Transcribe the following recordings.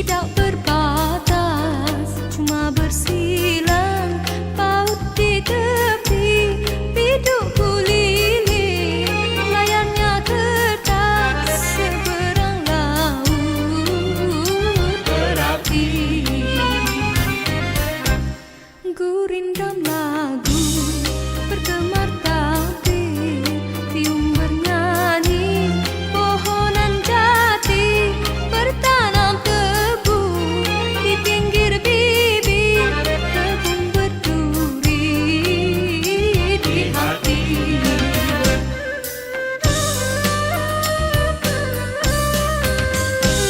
tidak berbatas, cuma bersilang paut di tepi biduk lili, layarnya kertas seberang laut berapi. Gurindam lagu bergemar tabir, tiung bernyanyi, pohonan jati bertanam tebu di pinggir bibir, kebun berduri di hati.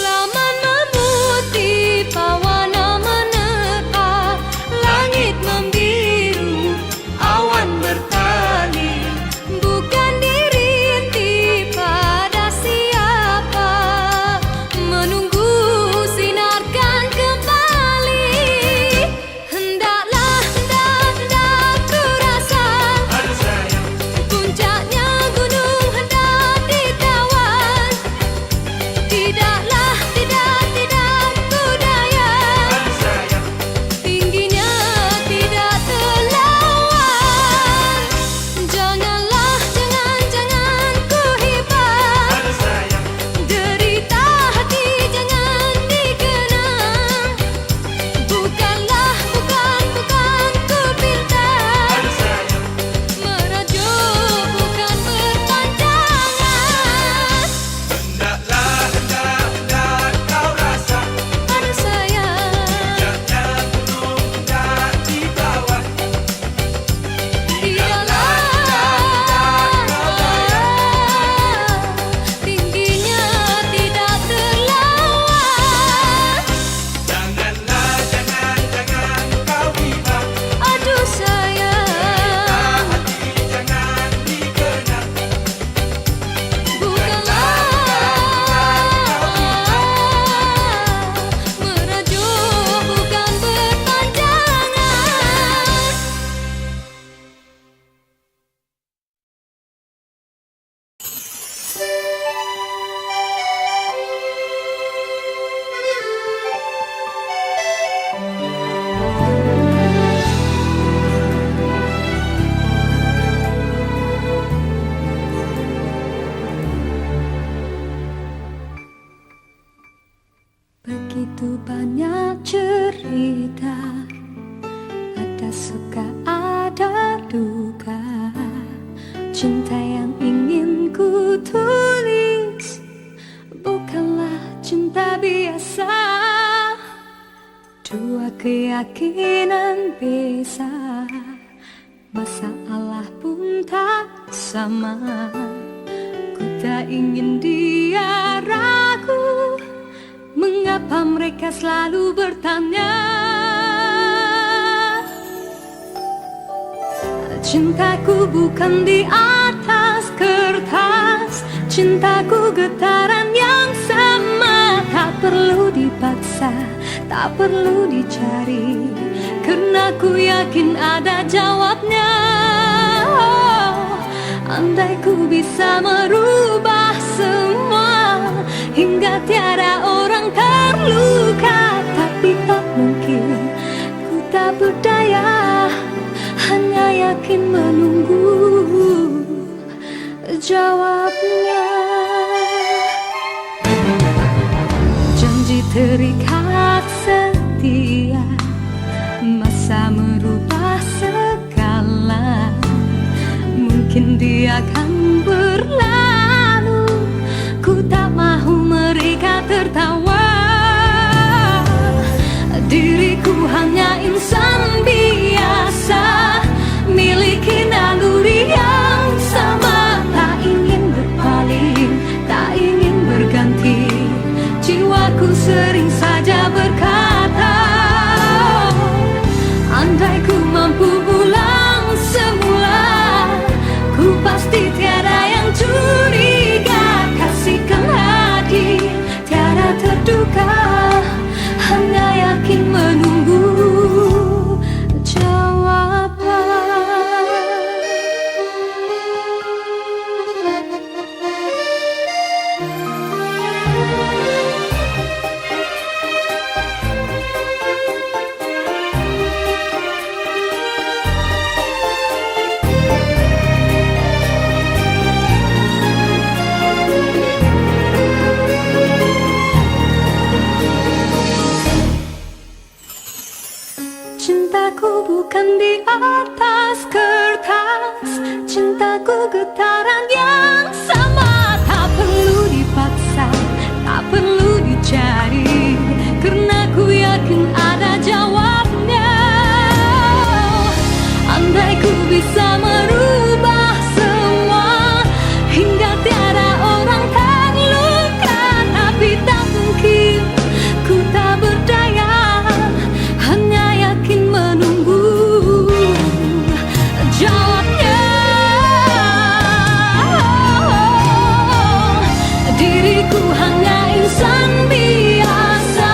Laman memutih, pawana menerpa, langit membiru, awan bertali, bukan dirintih pada siapa, menunggu sinarkan kembali. Hendaklah ku rasa Aduh sayang, puncaknya gunung hendak ditawan. Tidaklah, tidak ku daya, aduh sayang, tingginya tidak terlawan. Janganlah, jangan ku hibah, aduh sayang, derita hati jangan dikenang. Bukanlah, bukan ku pinta, aduh sayang, merajuk bukan berpanjangan. hendaklah kau rasa Aduh sayang, puncaknya gunung hendak ditawan. tingginya tidak terlawan. Jangan kau hibah, Aduh sayang, hati jangan dikenang. merajuk bukan berpanjangan. Begitu banyak cerita, ada suka ada duka, cinta yang ingin ku tulis bukanlah cinta biasa. Dua keyakinan beza, masalah pun tak sama. Ku tak ingin dia ragu, mengapa mereka selalu bertanya. Cintaku bukan di atas kertas, cintaku getaran yang sama. Tak perlu dipaksa, tak perlu dicari, karena ku yakin ada jawabnya. Oh, andai ku bisa merubah semua hingga tiada orang terluka, tapi tak mungkin, ku tak berdaya, hanya yakin menunggu jawabnya. Janji terikat setia, masa merubah segala, mungkin dia akan berlalu, ku tak mahu mereka tertawa. Diriku hanya insan biasa, miliki naluri yang sama. Tak ingin berpaling, tak ingin berganti, jiwaku sering saja berkata, andai ku mampu ulang semula, ku pasti tiada yang curiga. Kasihkan hati, tiada terduga, hanya yakin menunggu jawaban. tulisan di atas kertas. Cintaku getaran yang sama, tak perlu dipaksa, tak perlu dicari, karena ku yakin ada jawabnya. Andai ku bisa merubah semua hingga tiada orang terluka, tapi tak mungkin, ku tak berdaya, hanya yakin menunggu jawabnya. Diriku hanya insan biasa,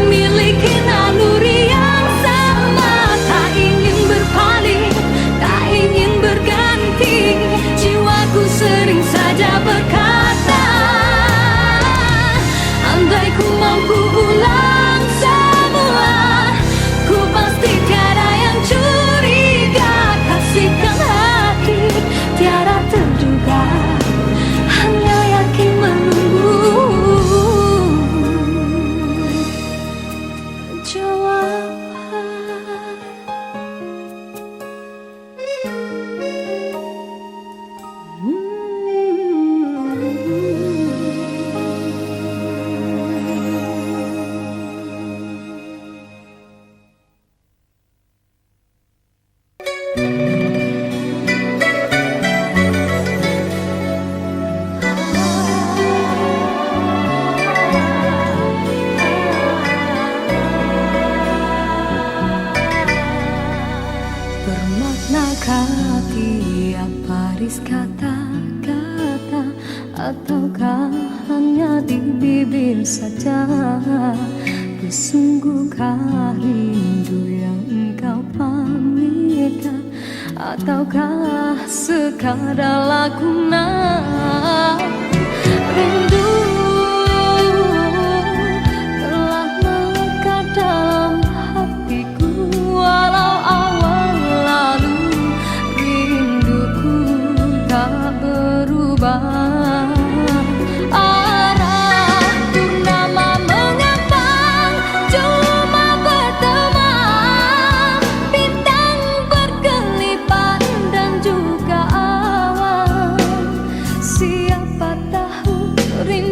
miliki naluri yang sama, tak ingin berpaling, tak ingin berganti. Jiwaku sering saja berkata, andai ku mampu ulang semua, ku pasti tiada yang curiga. Kasihkan hati tiada terduga, hanya yakin menunggu jawaban. Bermaknakah tiap baris kata-kata, ataukah hanya di bibir saja? Bersungguhkah rindu yang engkau pamitkan, ataukah sekadar lakonan? Rindu telah melekat dalam hatiku, walau awal lalu rinduku tak berubah. Arah purnama mengambang, cuma berteman, bintang berkelipat dan juga awan. Siapa tahu rindu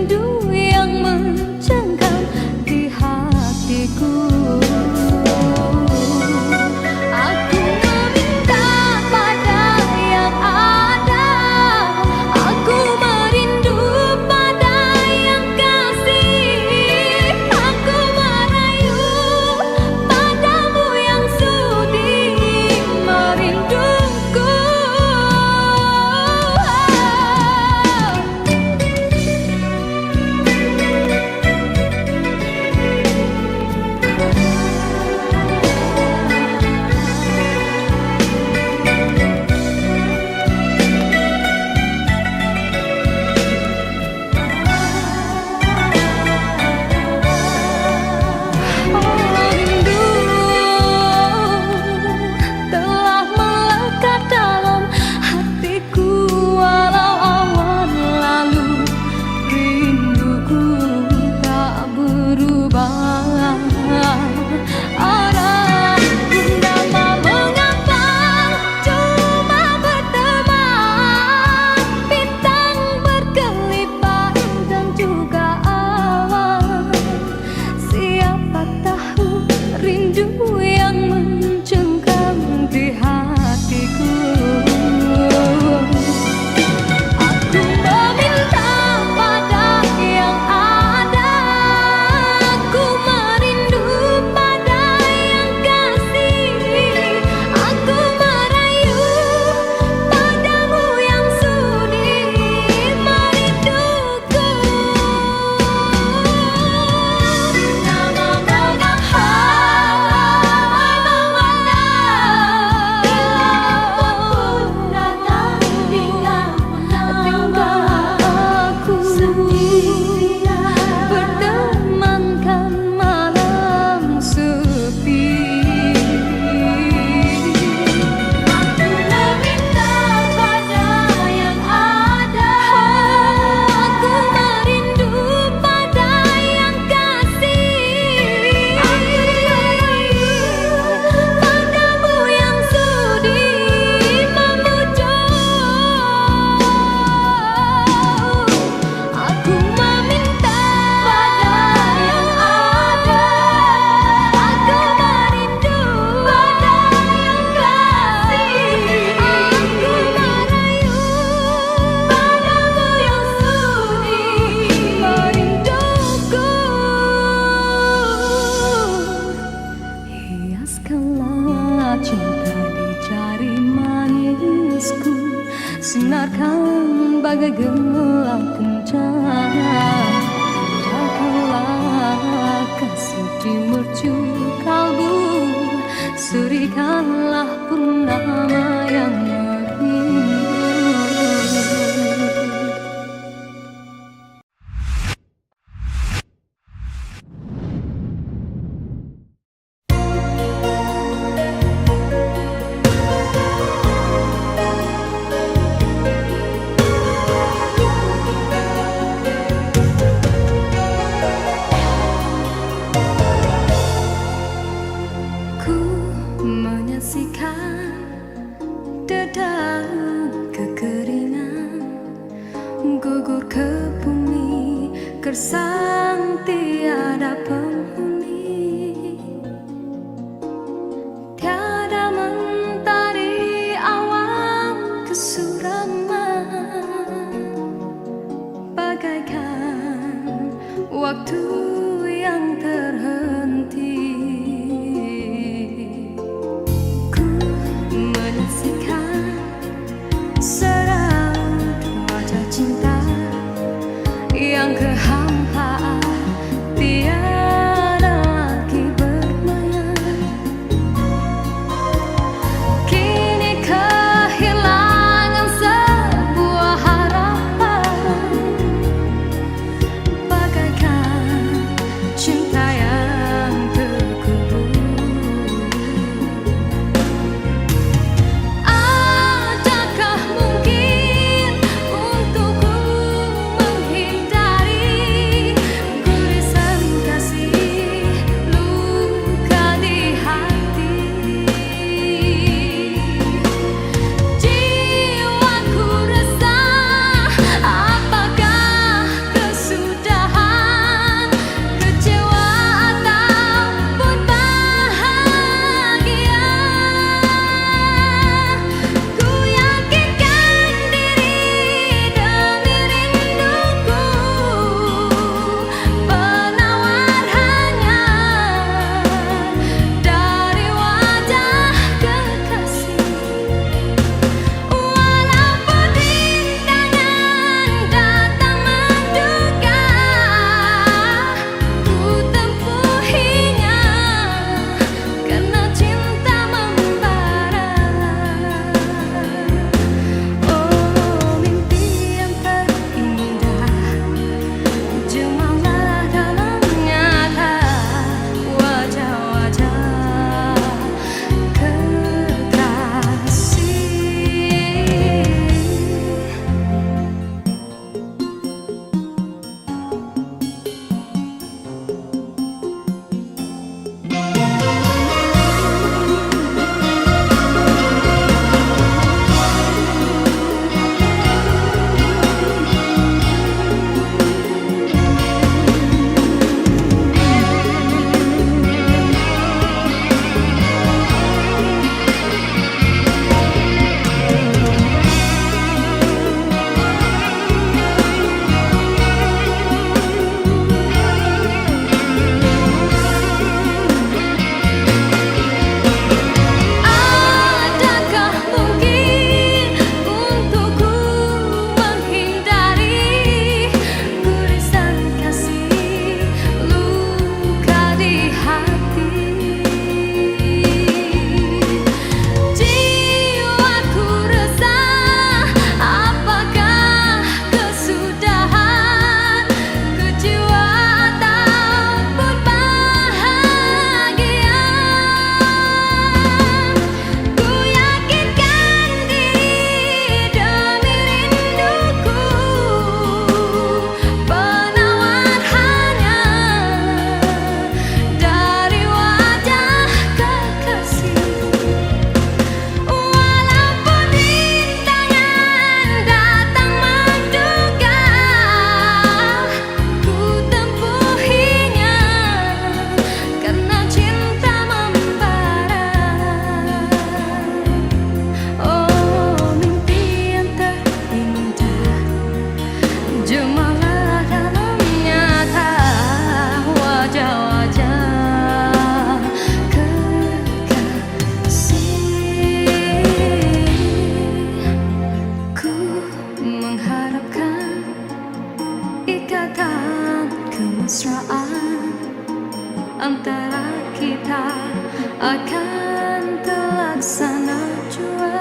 yang terhenti. Ku menyaksikan seraut wajah cinta yang kehampaan, tiada lagi bermayar. Kini kehilangan sebuah harapan, bagaikan cinta yang terkubur. Adakah mungkin untukku menghindari gurisan kasih luka di hati? Jiwaku resah, apakah kesudahan? Kecewa ataupun bahagia? Ku yakinkan diri demi rinduku, penawar hanya dari wajah kekasih. Walaupun rintangan datang menduga, ku tempuhinya karena cinta membara. Oh, mimpi yang terindah, jemalah dalam nyata wajah-wajah kekasih. Adakah mungkin untukku menghindari gurisan kasih luka di hati? Jiwaku resah, apakah kesudahan? Kecewa ataupun bahagia? Ku yakinkan diri demi rinduku, penawar hanya dari wajah kekasih. Walaupun rintangan datang menduga, ku tempuhinya karena cinta membara. Oh, mimpi yang terindah, jemalah dalam nyata wajah-wajah kekasih. Ku mengharapkan ikatan kemesraan antara kita akan terlaksana jua.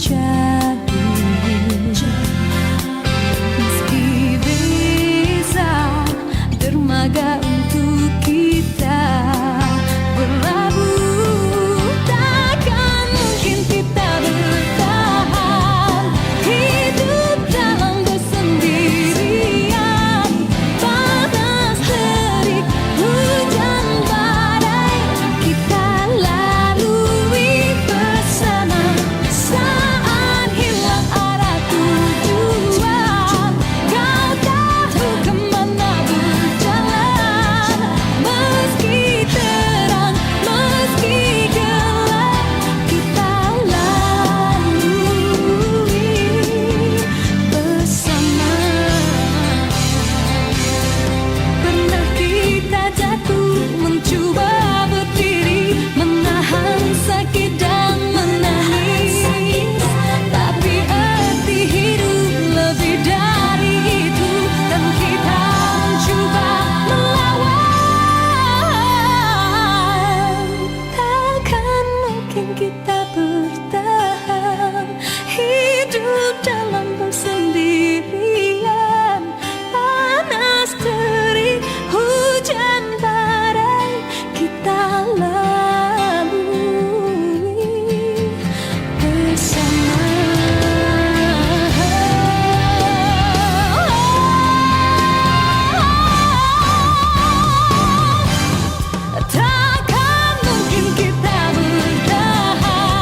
jauh. Meski beza dermaga untuk kita berlabuh, takkan mungkin kita bertahan hidup dalam bersendirian. Panas terik, hujan badai, kita lalui bersama. Saat hilang arah tujuan, kau tahu kemana berjalan. Meski terang, meski gelap, kita lalui bersama. Pernah kita jatuh, mencoba berdiri, menahan sakit dan menangis. Tapi arti hidup lebih dari itu, dan kita mencoba melawan. Takkan mungkin kita bertahan hidup dalam bersendirian. Panas terik, hujan badai, kita lalui bersama. Takkan mungkin kita bertahan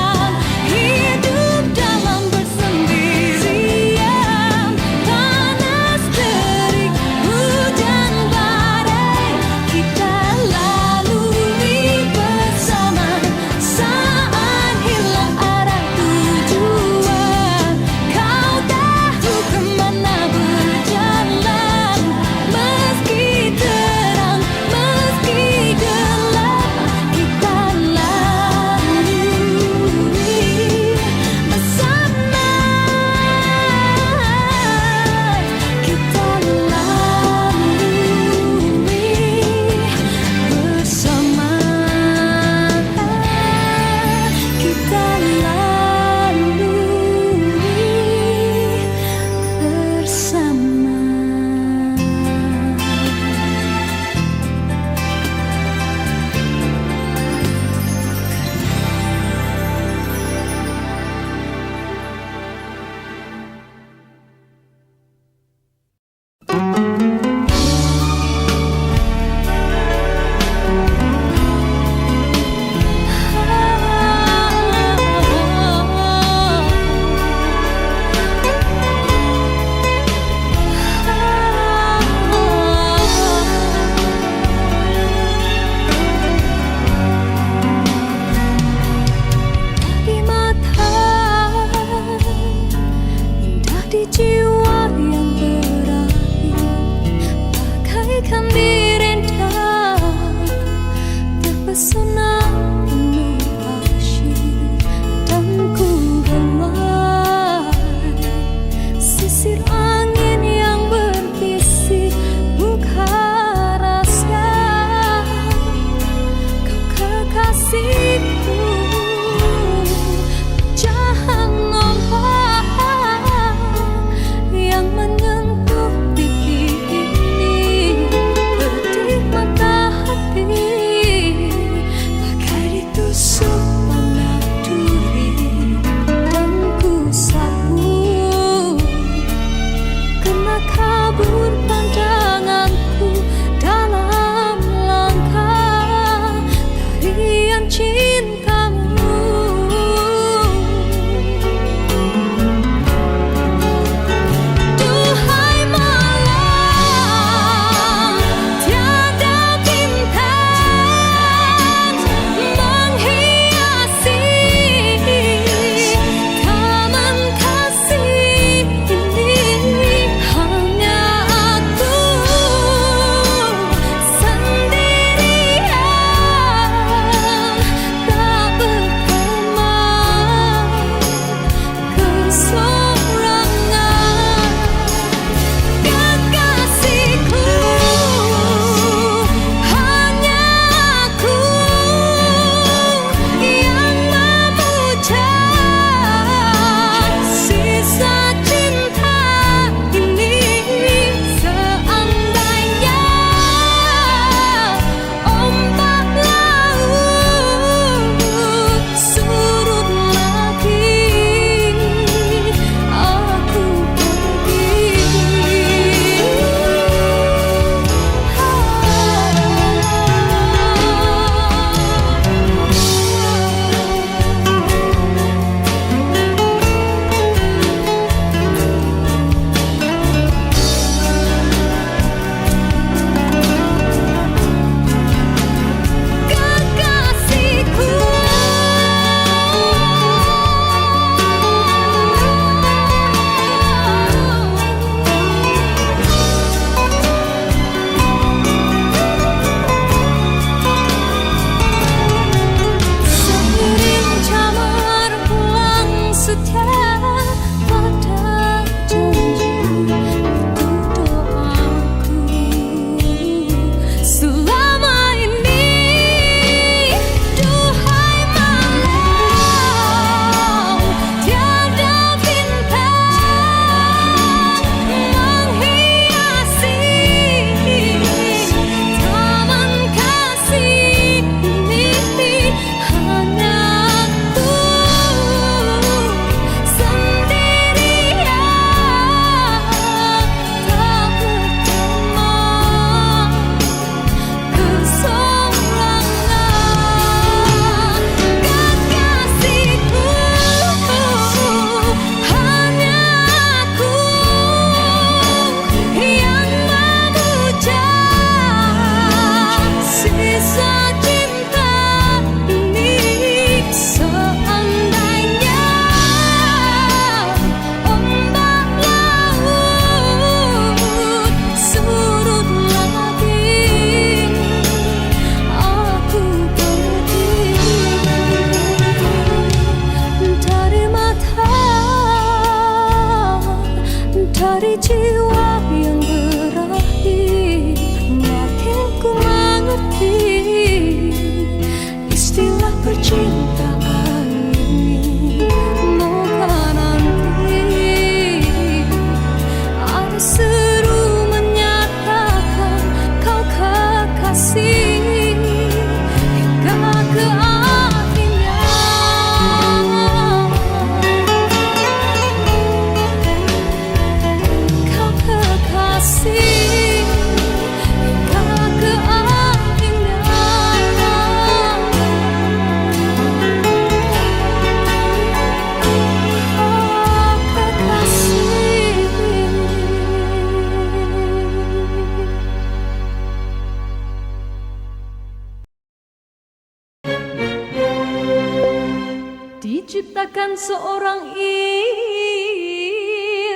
Diciptakan seorang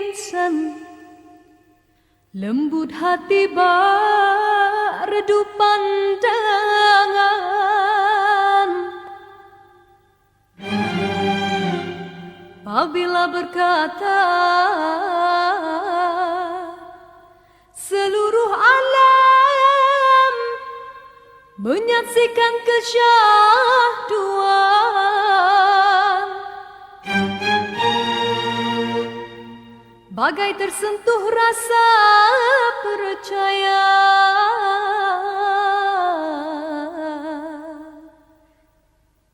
insan, lembut hati berredup pandangan. Apabila berkata, seluruh alam menyaksikan kesyahduan, bagai tersentuh rasa percaya.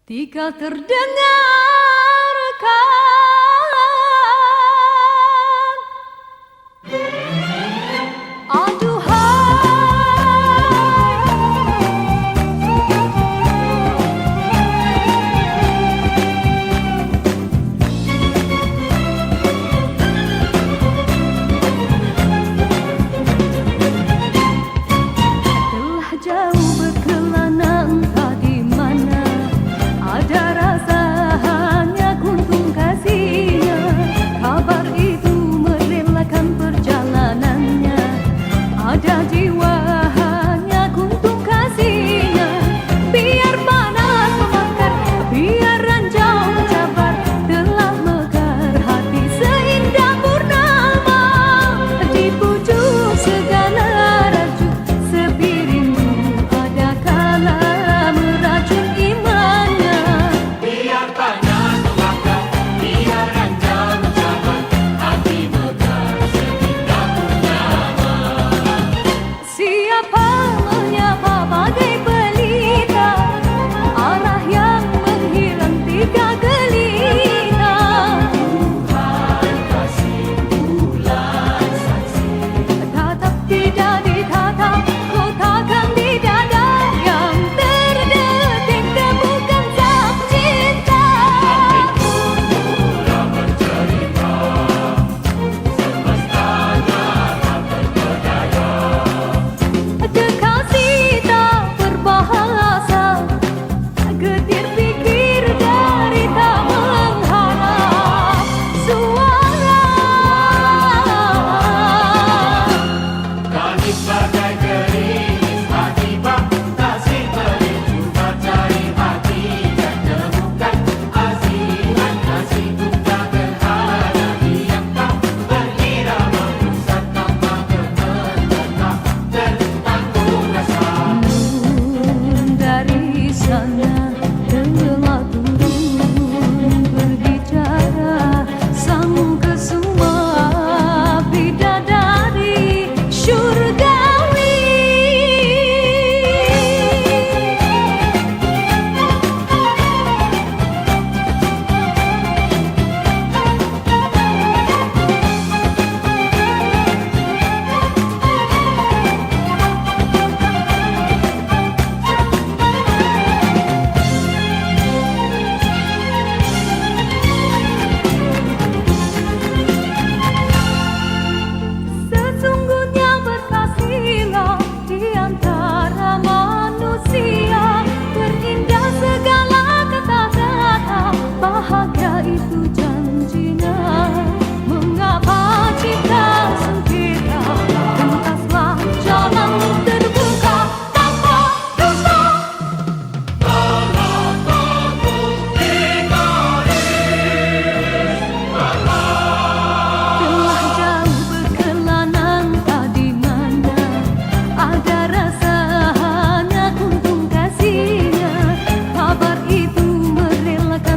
Tika terdengarkan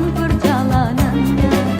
perjalanannya.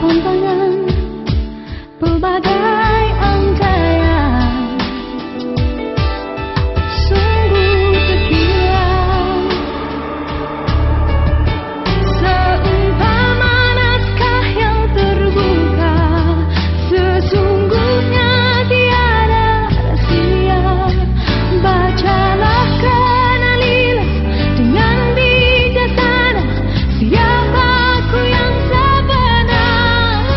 pontangan pelbagai antaian, sungguh terkira. Seumpama naskah yang terbuka, sesungguhnya tiada rahasia. Bacalah kenalilah dengan bijaksana siapa aku yang sebenar.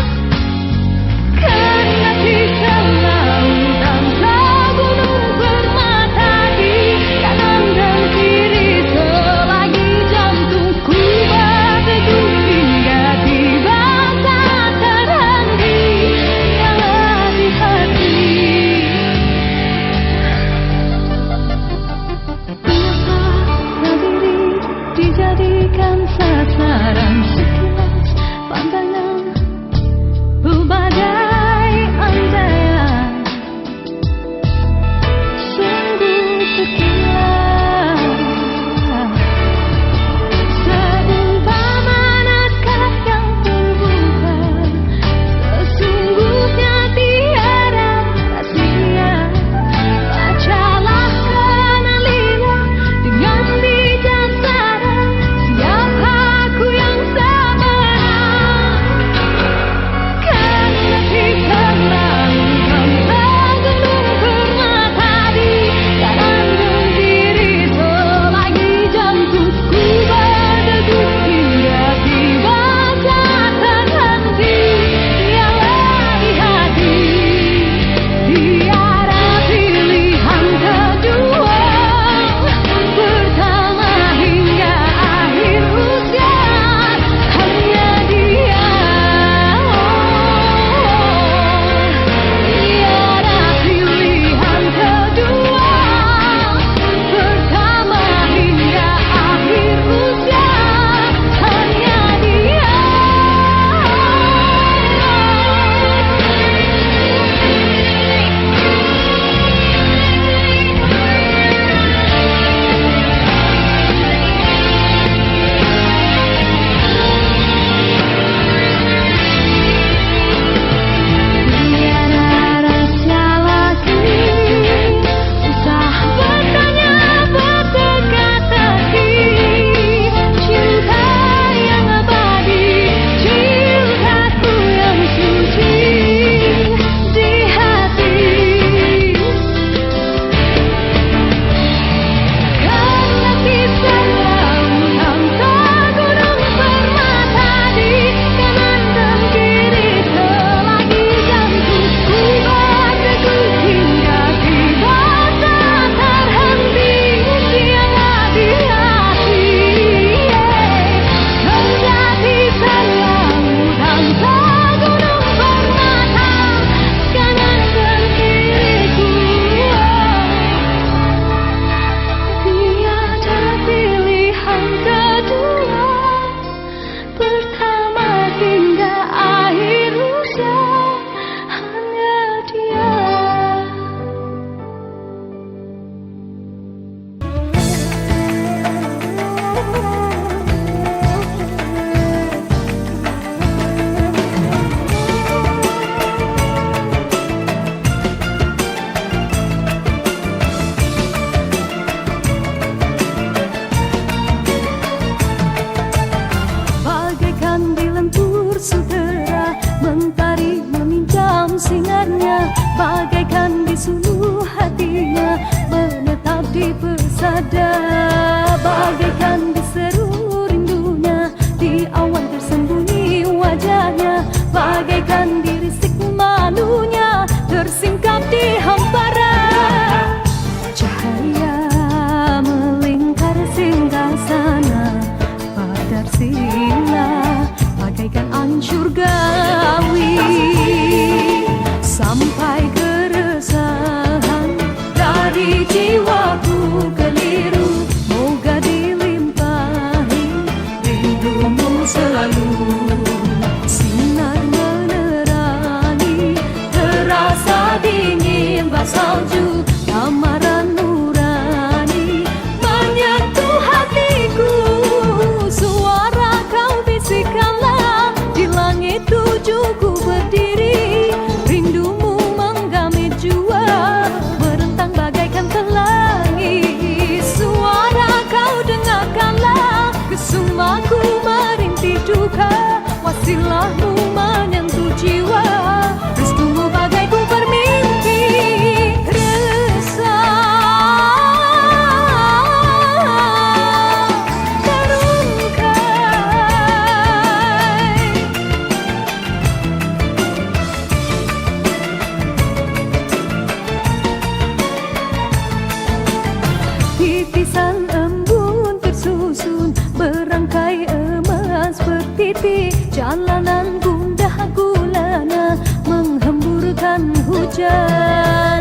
Jalanan gundah gulana menghamburkan hujan.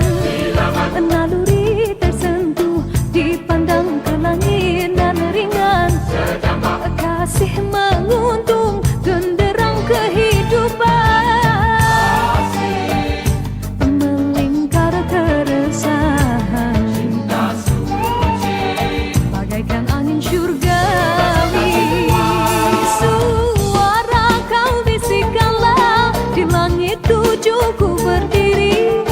Naluri tersentuh dipandang ke langit dan ringan. Kasih menguntung genderang kehidupan. Melingkar keresahan bagaikan angin syurgawi. Suara kau bisikkanlah di langit tujuku berdiri.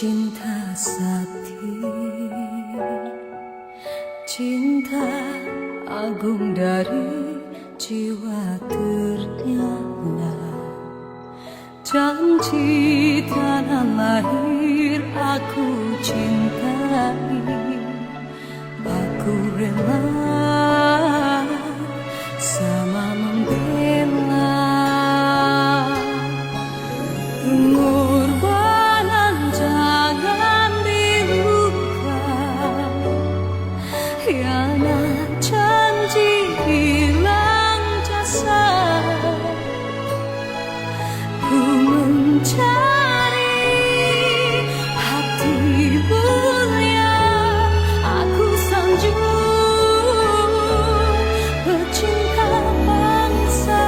cinta sati, cinta agung dari jiwa ternyata, janji tanah lahir aku cintai, aku rela sama membela pengorbanan, jangan diluka, khianat janji hilang jasa, ku mencari hati mulia, aku sanjung pecinta bangsa.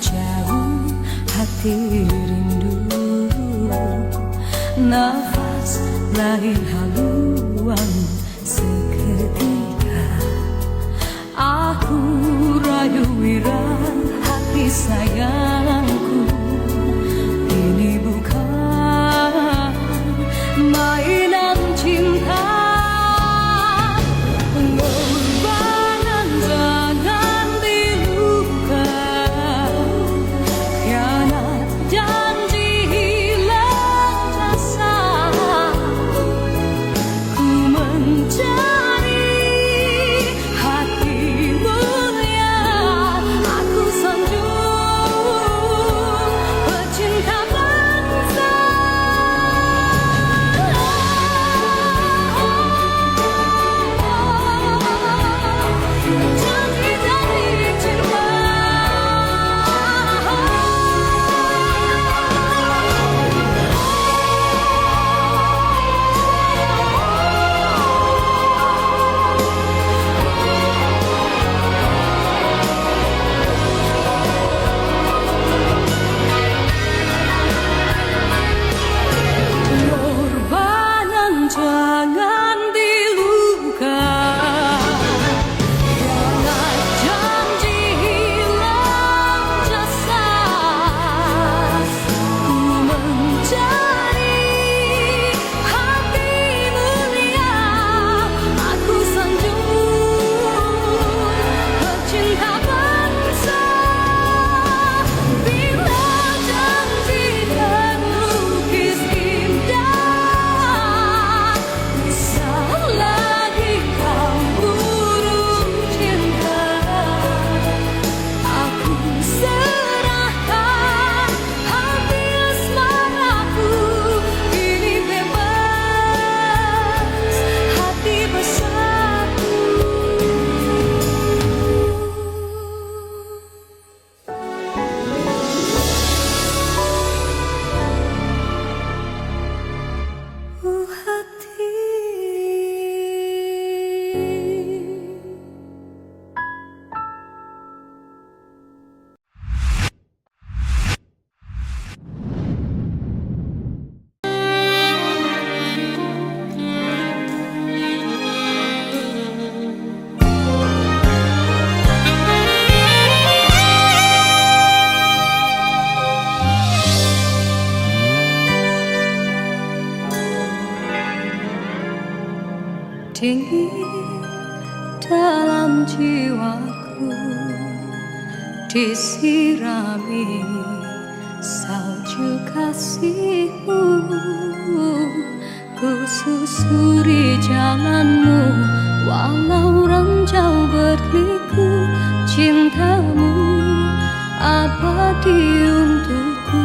Jauh hati rindu, nafas lain haluan seketika, aku rayu wiran hati sayangku, ini bukan mainan cinta. Pengorbanan jangan diluka, khianat janji hilang jasa, ku mencari hati mulia, aku sanjung pecinta bangsa. Janji-janji cinta, pengorbanan jangan diluka, khianat janji hilang jasa, ku mencari hati mulia, aku sanjung pecinta bangsa. Bila janji terlukis indah, bisa lagi kau burung cinta, aku serahkan hati asmaraku, kini bebas hati bersatu. Hati dingin dalam jiwaku, disirami salju kasihmu, ku susuri jalanmu walau ranjau berliku, cintamu abadi untukku.